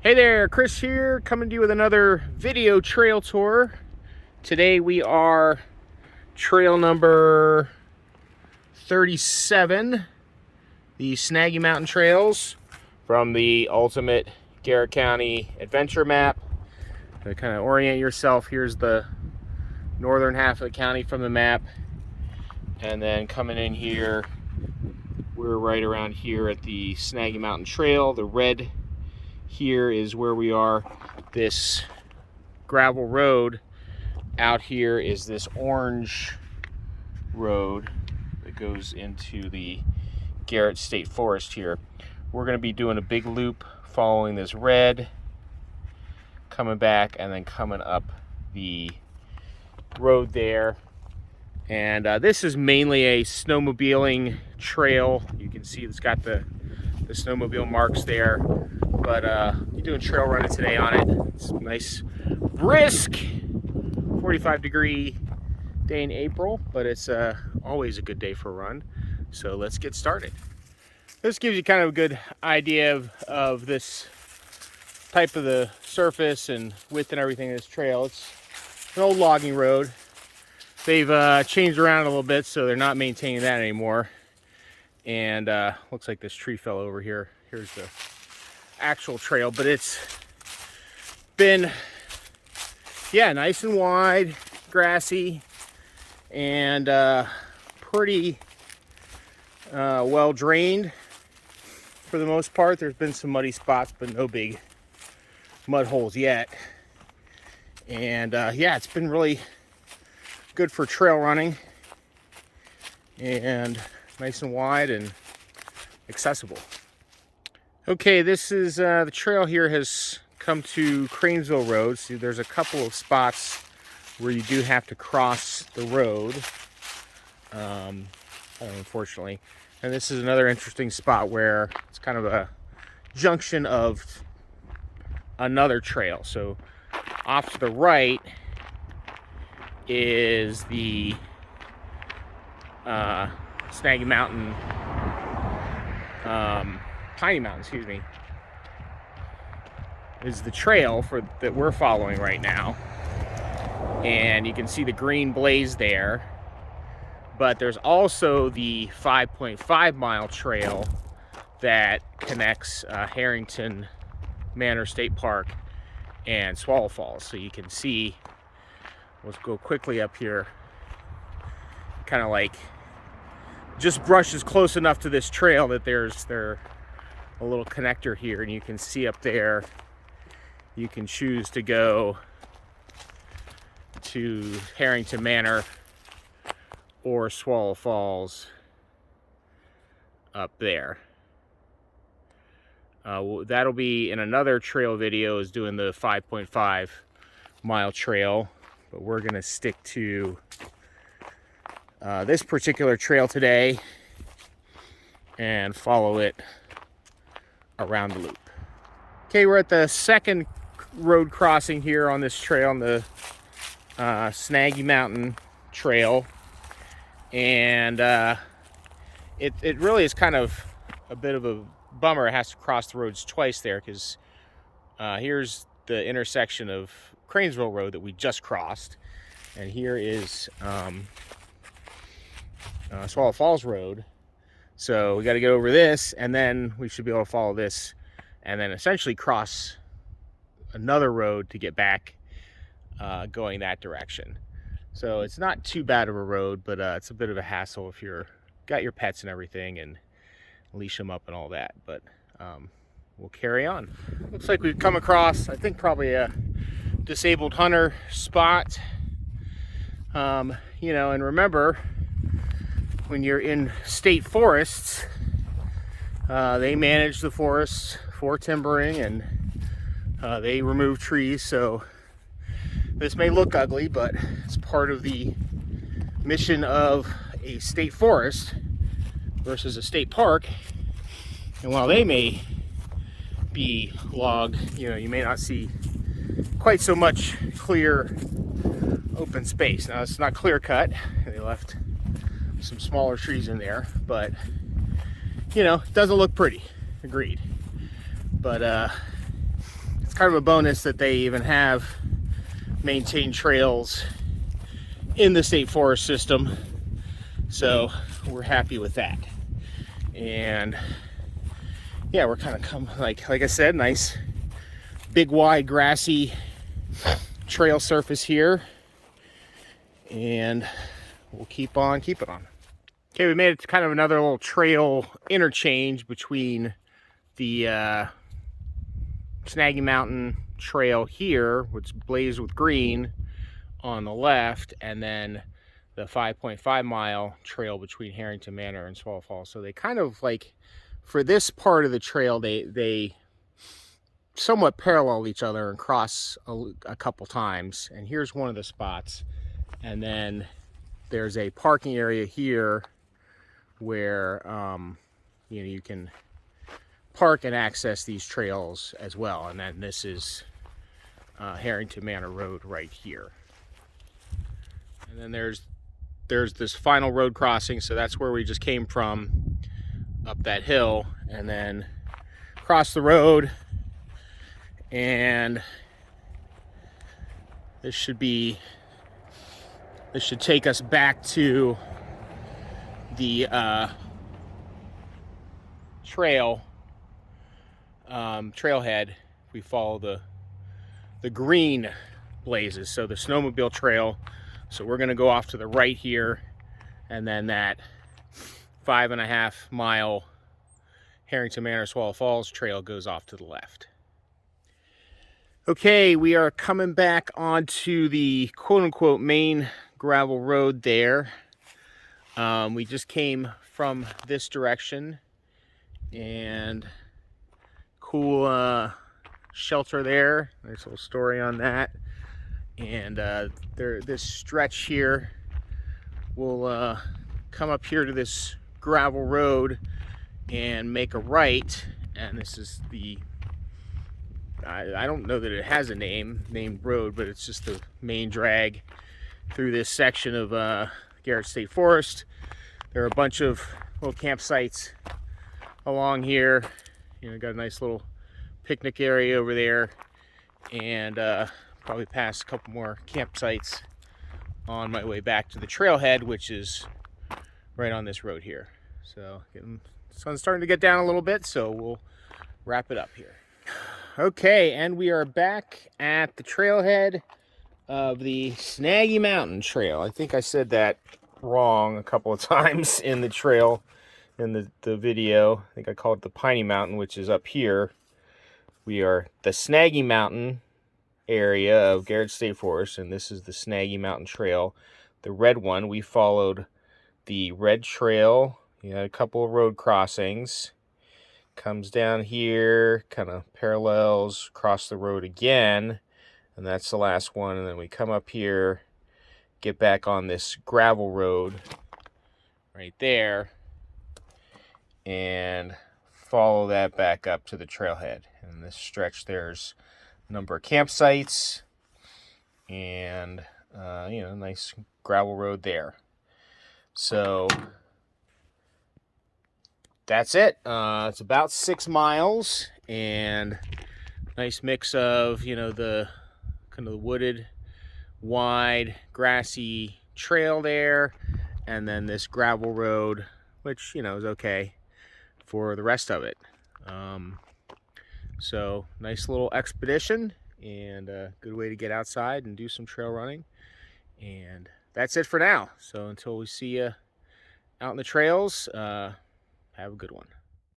Hey there, Chris here, coming to you with another video trail tour. Today we are trail number 37, the Snaggy Mountain Trails from the Ultimate Garrett County Adventure Map. To kind of orient yourself, here's the northern half of the county from the map. And then coming in here, we're right around here at the Snaggy Mountain Trail. The red here is where we are. This gravel road out here is this orange road that goes into the Garrett State Forest here. We're going to be doing a big loop following this red, coming back and then coming up the road there. And this is mainly a snowmobiling trail. You can see it's got the snowmobile marks there. But you're doing trail running today on it. It's a nice, brisk, 45-degree day in April, but it's always a good day for a run. So let's get started. This gives you kind of a good idea of this type of the surface and width and everything of this trail. It's an old logging road. They've changed around a little bit, so they're not maintaining that anymore. And looks like this tree fell over here. Here's the actual trail, but it's been, yeah, nice and wide, grassy, and pretty well drained for the most part. There's been some muddy spots, but no big mud holes yet. And yeah, it's been really good for trail running, and nice and wide and accessible. Okay, this is the trail here has come to Cranesville Road. See, there's a couple of spots where you do have to cross the road, unfortunately. And this is another interesting spot where it's kind of a junction of another trail. So off to the right is the Snaggy Mountain, Piney Mountain, excuse me, is the trail that we're following right now. And you can see the green blaze there. But there's also the 5.5 mile trail that connects Harrington Manor State Park and Swallow Falls. So you can see, let's go quickly up here, kind of like just brushes close enough to this trail that there's a little connector here, and you can see up there you can choose to go to Harrington Manor or Swallow Falls up there. That'll be in another trail video, is doing the 5.5 mile trail, but we're gonna stick to this particular trail today and follow it around the loop. Okay, we're at the second road crossing here on this trail, on the Snaggy Mountain Trail. And it really is kind of a bit of a bummer. It has to cross the roads twice there, because here's the intersection of Cranesville Road that we just crossed, and here is Swallow Falls Road. So we got to get over this, and then we should be able to follow this, and then essentially cross another road to get back going that direction. So it's not too bad of a road, but it's a bit of a hassle if you're got your pets and everything and leash them up and all that. But we'll carry on. Looks like we've come across, I think, probably a disabled hunter spot. You know, and remember, when you're in state forests, they manage the forests for timbering, and they remove trees. So this may look ugly, but it's part of the mission of a state forest versus a state park. And while they may be logged, you know, you may not see quite so much clear open space. Now, it's not clear cut. They left some smaller trees in there, but you know, it doesn't look pretty. Agreed. But kind of a bonus that they even have maintained trails in the state forest system. So we're happy with that. And yeah, we're kind of like I said, nice big wide grassy trail surface here, and we'll keep on keeping on. Okay, we made it to kind of another little trail interchange between the Snaggy Mountain trail here, which blazed with green on the left, and then the 5.5 mile trail between Harrington Manor and Swallow Falls. So they kind of like, for this part of the trail, they somewhat parallel each other and cross a couple times. And here's one of the spots. And then there's a parking area here where you know, you can park and access these trails as well. And then this is Harrington Manor Road right here. And then there's this final road crossing, so that's where we just came from, up that hill, and then cross the road, and this should take us back to the trailhead. We follow the green blazes, so the snowmobile trail. So we're going to go off to the right here, and then that 5.5 mile Harrington Manor Swallow Falls trail goes off to the left. Okay, we are coming back onto the quote-unquote main gravel road there. We just came from this direction, and cool shelter there. Nice little story on that. And this stretch here will come up here to this gravel road and make a right. And this is the, I don't know that it has a named road, but it's just the main drag through this section of Garrett State Forest. There are a bunch of little campsites along here. You know, got a nice little picnic area over there, and probably pass a couple more campsites on my way back to the trailhead, which is right on this road here. So the sun's starting to get down a little bit, so we'll wrap it up here. Okay, and we are back at the trailhead of the Snaggy Mountain Trail. I think I said that wrong a couple of times in the trail, in the video. I think I called it the Piney Mountain, which is up here. We are the Snaggy Mountain area of Garrett State Forest, and this is the Snaggy Mountain Trail, the red one. We followed the red trail. You had a couple of road crossings. Comes down here, kind of parallels, cross the road again, and that's the last one. And then we come up here, get back on this gravel road right there, and follow that back up to the trailhead. And this stretch, there's a number of campsites, and you know, nice gravel road there. So that's it. It's about 6 miles, and nice mix of, you know, the kind of the wooded, wide, grassy trail there, and then this gravel road, which, you know, is okay for the rest of it. So nice little expedition, and a good way to get outside and do some trail running. And that's it for now. So until we see you out in the trails, have a good one.